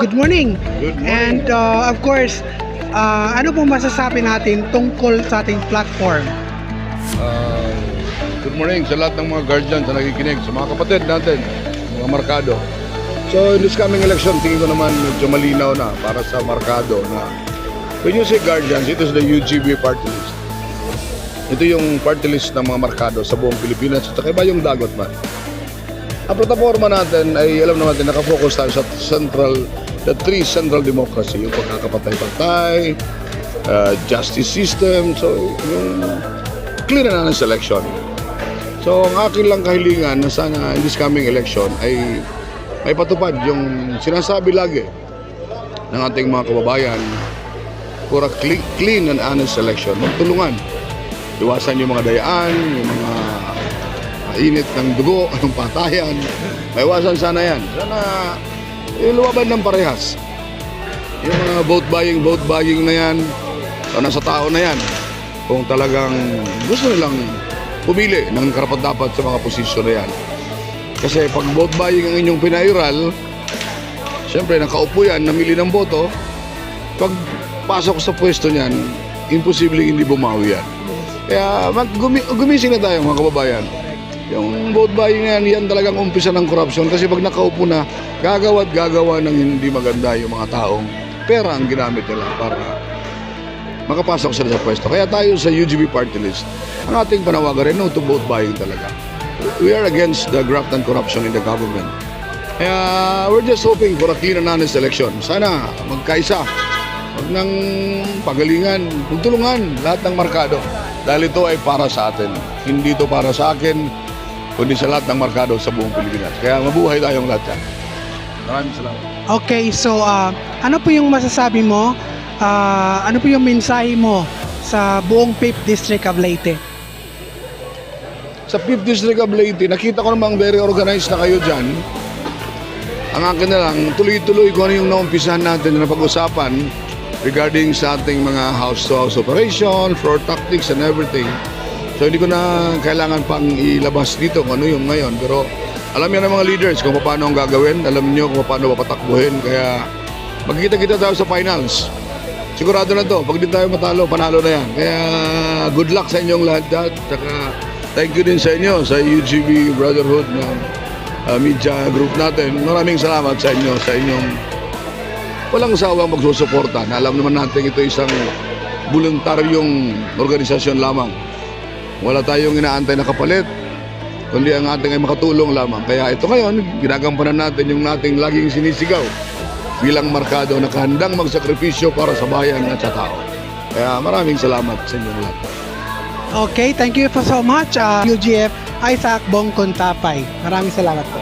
Good morning. Good morning. And of course, ano pong masasabi natin tungkol sa ating platform? Good morning sa lahat ng mga guardians na nakikinig, sa mga kapatid natin, mga markado. So in this coming election, tingin ko naman medyo malinaw na para sa markado na when you say guardians, it is the UGB party list. Ito yung party list ng mga markado sa buong Pilipinas at saka iba yung dagot man. Ang plataforma natin ay alam naman natin nakafocus tayo sa the three central democracy, yung pagkakapatay-patay, justice system, so yung clear na ng selection. So ang akin lang kahilingan na sana in this coming election ay may patupad yung sinasabi lagi ng ating mga kababayan for a clean and honest election. Magtulungan, iwasan yung mga dayaan, yung mga init ng dugo, yung patayan, maiwasan sana yan. Sana iluwaban ng parehas. Yung mga vote buying na yan, o nasa tao na yan, kung talagang gusto nilang pumili ng karapat-dapat sa mga posisyon na yan. Kasi pag vote buying ang inyong pinairal, siyempre nakaupo yan, namili ng boto, pag pasok sa pwesto niyan, imposible hindi bumawi yan. Kaya gumising na tayo mga kababayan. Yung vote buying na yan talagang umpisa ng corruption kasi pag nakaupo na, gagawa ng hindi maganda yung mga taong pera ang ginamit nila para makapasok sila sa pwesto. Kaya tayo sa UGB party list, ang ating panawagan rin, no to vote buying talaga. We are against the graft and corruption in the government. Kaya we're just hoping for a clean and honest election. Sana magkaisa, huwag ng pagalingan, magtulungan lahat ng markado. Dahil ito ay para sa atin. Hindi ito para sa akin, kundi sa lahat ng markado sa buong Pilipinas. Kaya mabuhay tayong lahat yan. Maraming salamat. Okay, so ano po yung masasabi mo? Ano po yung mensahe mo sa buong 5th District of Leyte? Sa 5th District of Leyte, nakita ko namang very organized na kayo dyan. Ang akin na lang, tuloy-tuloy kung ano yung naumpisahan natin na pag-usapan regarding sa ating mga house-to-house operation, floor tactics and everything. So hindi ko na kailangan pang ilabas dito kung ano yung ngayon. Pero alam niyo ng mga leaders kung paano ang gagawin. Alam niyo kung paano papatakbuhin. Kaya magkita-kita tayo sa finals. Sigurado na to. Pag di tayo matalo, panalo na yan. Kaya good luck sa inyong lahat. Saka thank you din sa inyo, sa UGB Brotherhood ng media group natin. Maraming salamat sa inyo, sa inyong walang sawang magsusuporta. Alam naman natin ito isang voluntaryong organisasyon lamang. Wala tayong inaantay na kapalit, kundi ang ating ay makatulong lamang. Kaya ito ngayon, ginagampanan natin yung nating laging sinisigaw bilang markado na kahandang magsakripisyo para sa bayan at sa tao. Kaya maraming salamat sa inyong lahat. Okay, thank you so much, UGF Isaac Bong Contapay. Maraming salamat po.